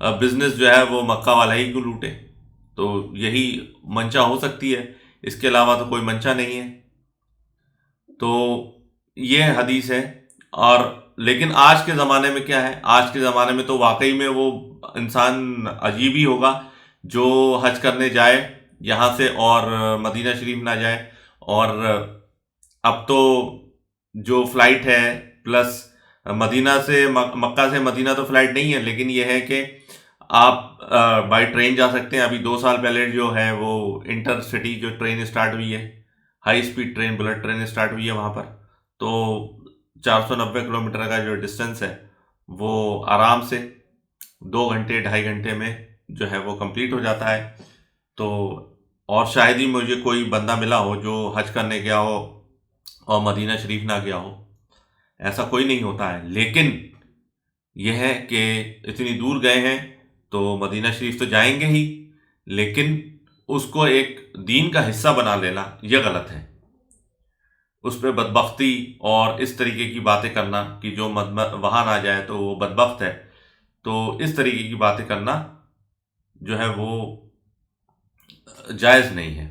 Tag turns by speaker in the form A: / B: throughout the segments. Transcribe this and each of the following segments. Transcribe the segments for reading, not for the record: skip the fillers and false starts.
A: Business جو ہے وہ مکہ والا ہی کو لوٹے، تو یہی منشا ہو سکتی ہے، اس کے علاوہ تو کوئی منشا نہیں ہے۔ تو یہ حدیث ہے۔ اور لیکن آج کے زمانے میں کیا ہے، آج کے زمانے میں تو واقعی میں وہ انسان عجیب ہی ہوگا جو حج کرنے جائے یہاں سے اور مدینہ شریف نہ جائے۔ اور اب تو جو فلائٹ ہے پلس مدینہ سے مکہ سے مدینہ تو فلائٹ نہیں ہے، لیکن یہ ہے کہ آپ بائی ٹرین جا سکتے ہیں۔ ابھی 2 سال پہلے جو ہے وہ انٹر سٹی جو ٹرین اسٹارٹ ہوئی ہے، high speed train, bullet train start ہوئی ہے وہاں پر، تو 490 کلومیٹر کا جو ڈسٹنس ہے وہ آرام سے 2 گھنٹے 2.5 گھنٹے میں جو ہے وہ کمپلیٹ ہو جاتا ہے۔ تو اور شاید ہی مجھے کوئی بندہ ملا ہو جو حج کرنے گیا ہو اور مدینہ شریف نہ گیا ہو، ایسا کوئی نہیں ہوتا ہے۔ لیکن یہ ہے کہ اتنی دور گئے ہیں تو مدینہ شریف تو جائیں گے ہی، لیکن اس کو ایک دین کا حصہ بنا لینا یہ غلط ہے۔ اس پہ بدبختی اور اس طریقے کی باتیں کرنا کہ جو وہاں نہ جائے تو وہ بدبخت ہے، تو اس طریقے کی باتیں کرنا جو ہے وہ جائز نہیں ہے۔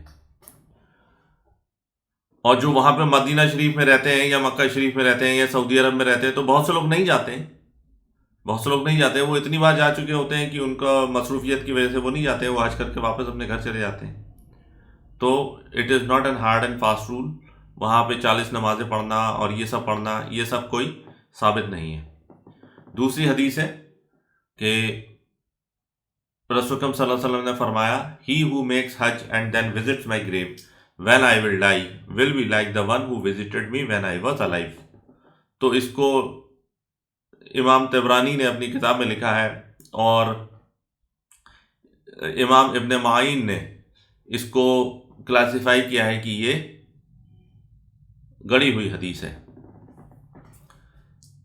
A: اور جو وہاں پہ مدینہ شریف میں رہتے ہیں یا مکہ شریف میں رہتے ہیں یا سعودی عرب میں رہتے ہیں، تو بہت سے لوگ نہیں جاتے ہیں، بہت سے لوگ نہیں جاتے ہیں، وہ اتنی بار جا چکے ہوتے ہیں کہ ان کا مصروفیت کی وجہ سے وہ نہیں جاتے ہیں، وہ حج کر کے واپس اپنے گھر چلے جاتے ہیں۔ تو it is not an hard and fast rule, وہاں پہ 40 نمازیں پڑھنا اور یہ سب پڑھنا یہ سب کوئی ثابت نہیں ہے۔ دوسری حدیث ہے کہ رسول اکرم صلی اللہ علیہ وسلم نے فرمایا، "He who makes Hajj and then visits my grave when I will die will be like the one who visited me when I was alive." تو اس کو امام طبرانی نے اپنی کتاب میں لکھا ہے، اور امام ابن معین نے اس کو کلاسیفائی کیا ہے کہ یہ گڑی ہوئی حدیث ہے۔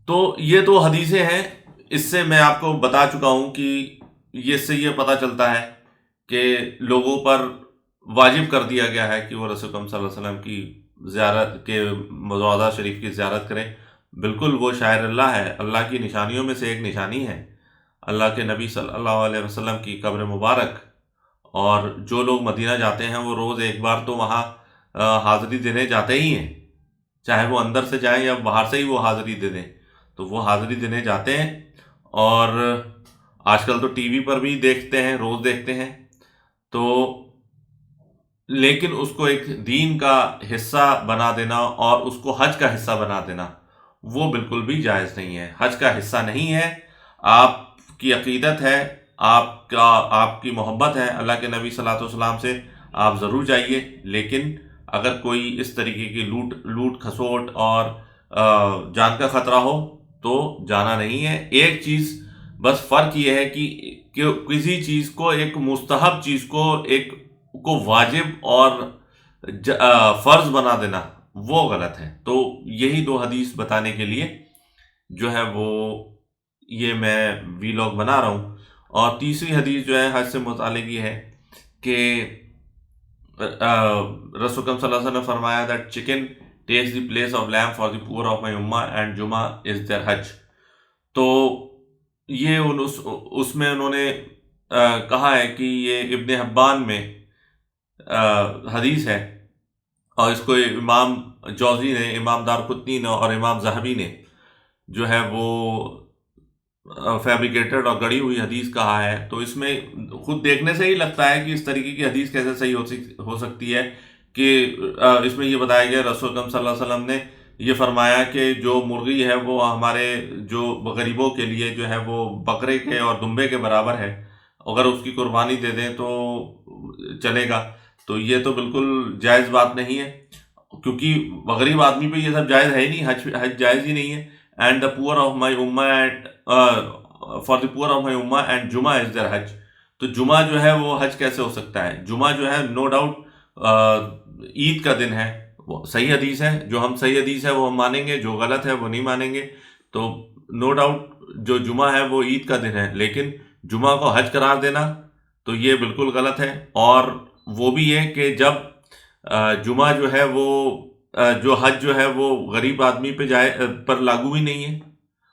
A: تو یہ 2 حدیثیں ہیں، اس سے میں آپ کو بتا چکا ہوں کہ اس سے یہ پتہ چلتا ہے کہ لوگوں پر واجب کر دیا گیا ہے کہ وہ رسول اکرم صلی اللہ علیہ وسلم کی زیارت کے روضہ شریف کی زیارت کریں۔ بالکل وہ شاعر اللہ ہے، اللہ کی نشانیوں میں سے ایک نشانی ہے اللہ کے نبی صلی اللہ علیہ وسلم کی قبر مبارک۔ اور جو لوگ مدینہ جاتے ہیں وہ روز ایک بار تو وہاں حاضری دینے جاتے ہی ہیں، چاہے وہ اندر سے جائیں یا باہر سے ہی وہ حاضری دے دیں، تو وہ حاضری دینے جاتے ہیں۔ اور آج کل تو ٹی وی پر بھی دیکھتے ہیں، روز دیکھتے ہیں۔ تو لیکن اس کو ایک دین کا حصہ بنا دینا اور اس کو حج کا حصہ بنا دینا وہ بالکل بھی جائز نہیں ہے، حج کا حصہ نہیں ہے۔ آپ کی عقیدت ہے، آپ کی محبت ہے اللہ کے نبی صلی اللہ علیہ وسلم سے، آپ ضرور جائیے، لیکن اگر کوئی اس طریقے کی لوٹ کھسوٹ اور جان کا خطرہ ہو تو جانا نہیں ہے۔ ایک چیز بس فرق یہ ہے کہ کسی چیز کو، ایک مستحب چیز کو واجب اور فرض بنا دینا وہ غلط ہے۔ تو یہی 2 حدیث بتانے کے لیے جو ہے وہ یہ میں ویلاگ بنا رہا ہوں۔ اور تیسری حدیث جو ہے حج سے متعلق یہ ہے کہ رسول اکرم صلی اللہ علیہ وسلم نے فرمایا that chicken takes the place of lamb for the poor of my ummah and Juma is their Hajj۔ تو یہ اس میں انہوں نے کہا ہے کہ یہ ابن حبان میں حدیث ہے، اور اس کو امام جوزی نے، امام دارقطنی نے اور امام ذہبی نے جو ہے وہ فیبریکیٹڈ اور گڑی ہوئی حدیث کہا ہے۔ تو اس میں خود دیکھنے سے ہی لگتا ہے کہ اس طریقے کی حدیث کیسے صحیح ہو سکتی ہے کہ اس میں یہ بتایا گیا رسول اکرم صلی اللہ علیہ وسلم نے یہ فرمایا کہ جو مرغی ہے وہ ہمارے جو غریبوں کے لیے جو ہے وہ بکرے کے اور دمبے کے برابر ہے، اگر اس کی قربانی دے دیں تو چلے گا۔ تو یہ تو بالکل جائز بات نہیں ہے، کیونکہ غریب آدمی پہ یہ سب جائز ہے ہی نہیں، حج جائز ہی نہیں ہے۔ اینڈ دا پور آف مائی اما فار دی پور آف مائی اما اینڈ جمعہ از دیئر حج۔ تو جمعہ جو ہے وہ حج کیسے ہو سکتا ہے؟ جمعہ جو ہے نو ڈاؤٹ عید کا دن ہے، وہ صحیح حدیث ہے، جو ہم صحیح حدیث ہے وہ ہم مانیں گے، جو غلط ہے وہ نہیں مانیں گے۔ تو نو ڈاؤٹ جو جمعہ ہے وہ عید کا دن ہے، لیکن جمعہ کو حج قرار دینا تو یہ بالکل غلط ہے۔ اور وہ بھی ہے کہ جب جمعہ جو ہے وہ جو حج جو ہے وہ غریب آدمی پر لاگو ہی نہیں ہے،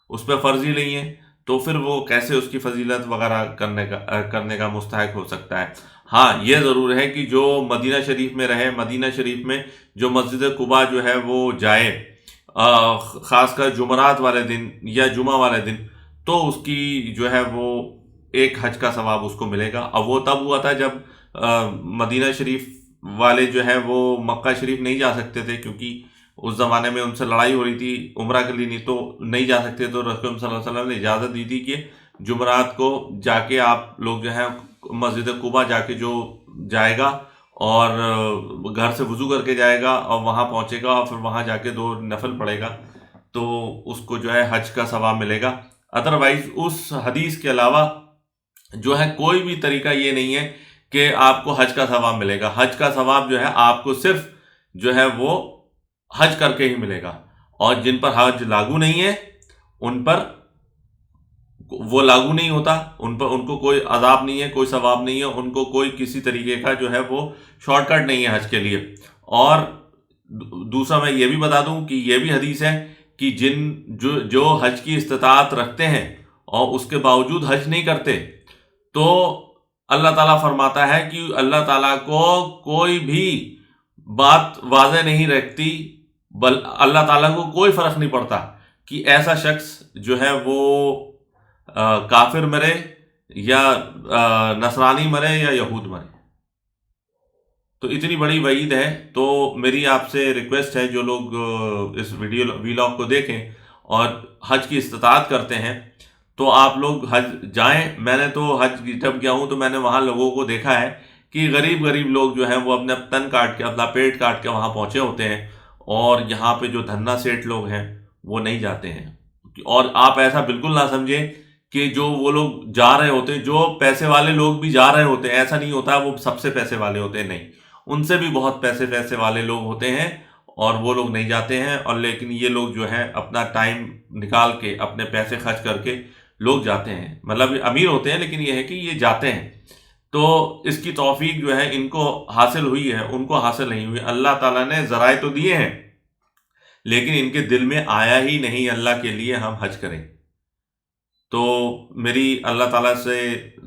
A: اس پہ فرض ہی نہیں ہے، تو پھر وہ کیسے اس کی فضیلت وغیرہ کرنے کا مستحق ہو سکتا ہے؟ ہاں یہ ضرور ہے کہ جو مدینہ شریف میں رہے، مدینہ شریف میں جو مسجد قباء جو ہے وہ جائے، خاص کر جمعرات والے دن یا جمعہ والے دن، تو اس کی جو ہے وہ ایک حج کا ثواب اس کو ملے گا۔ اب وہ تب ہوا تھا جب مدینہ شریف والے جو ہے وہ مکہ شریف نہیں جا سکتے تھے، کیونکہ اس زمانے میں ان سے لڑائی ہو رہی تھی عمرہ کے لیے، نہیں تو نہیں جا سکتے، تو رسول صلی اللہ علیہ وسلم نے اجازت دی تھی کہ جمعرات کو جا کے آپ لوگ جو ہے مسجد قباء جا کے جو جائے گا اور گھر سے وضو کر کے جائے گا اور وہاں پہنچے گا اور پھر وہاں جا کے 2 نفل پڑھے گا تو اس کو جو ہے حج کا ثواب ملے گا۔ ادروائز اس حدیث کے علاوہ جو ہے کوئی بھی طریقہ یہ نہیں ہے کہ آپ کو حج کا ثواب ملے گا۔ حج کا ثواب جو ہے آپ کو صرف جو ہے وہ حج کر کے ہی ملے گا، اور جن پر حج لاگو نہیں ہے ان پر وہ لاگو نہیں ہوتا، ان کو کوئی عذاب نہیں ہے، کوئی ثواب نہیں ہے، ان کو کوئی کسی طریقے کا جو ہے وہ شارٹ کٹ نہیں ہے حج کے لیے۔ اور دوسرا میں یہ بھی بتا دوں کہ یہ بھی حدیث ہے کہ جو حج کی استطاعت رکھتے ہیں اور اس کے باوجود حج نہیں کرتے، تو اللہ تعالیٰ فرماتا ہے کہ اللہ تعالیٰ کو کوئی بھی بات واضح نہیں رکھتی، اللہ تعالیٰ کو کوئی فرق نہیں پڑتا کہ ایسا شخص جو ہے وہ کافر مرے یا نصرانی مرے یا یہود مرے۔ تو اتنی بڑی وعید ہے۔ تو میری آپ سے ریکویسٹ ہے، جو لوگ اس ویلاگ کو دیکھیں اور حج کی استطاعت کرتے ہیں تو آپ لوگ حج جائیں۔ میں نے تو حج جب گیا ہوں تو میں نے وہاں لوگوں کو دیکھا ہے کہ غریب لوگ جو ہیں وہ اپنے تن کاٹ کے، اپنا پیٹ کاٹ کے وہاں پہنچے ہوتے ہیں، اور یہاں پہ جو دھنا سیٹ لوگ ہیں وہ نہیں جاتے ہیں۔ اور آپ ایسا بالکل نہ سمجھیں کہ جو وہ لوگ جا رہے ہوتے ہیں، جو پیسے والے لوگ بھی جا رہے ہوتے ہیں، ایسا نہیں ہوتا وہ سب سے پیسے والے ہوتے ہیں، نہیں، ان سے بھی بہت پیسے والے لوگ ہوتے ہیں اور وہ لوگ نہیں جاتے ہیں۔ اور لیکن یہ لوگ جو ہے اپنا ٹائم نکال کے، اپنے پیسے خرچ کر کے لوگ جاتے ہیں، مطلب امیر ہوتے ہیں لیکن یہ ہے کہ یہ جاتے ہیں۔ تو اس کی توفیق جو ہے ان کو حاصل ہوئی ہے، ان کو حاصل نہیں ہوئی۔ اللہ تعالیٰ نے ذرائع تو دیے ہیں لیکن ان کے دل میں آیا ہی نہیں اللہ کے لیے ہم حج کریں۔ تو میری اللہ تعالیٰ سے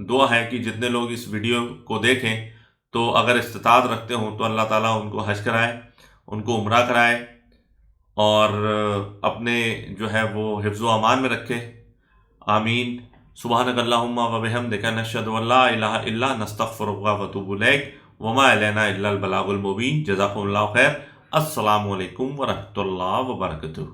A: دعا ہے کہ جتنے لوگ اس ویڈیو کو دیکھیں تو اگر استطاعت رکھتے ہوں تو اللہ تعالیٰ ان کو حج کرائے، ان کو عمرہ کرائے، اور اپنے جو ہے وہ حفظ و امان میں رکھے۔ آمین۔ سبحانک اللہم و بحمدک، نشہد ان لا الہ الا انت، نستغفرک و نتوب الیک، وما علینا الا البلاغ المبین۔ جزاکم اللہ خیر۔ السلام علیکم ورحمۃ اللہ وبرکاتہ۔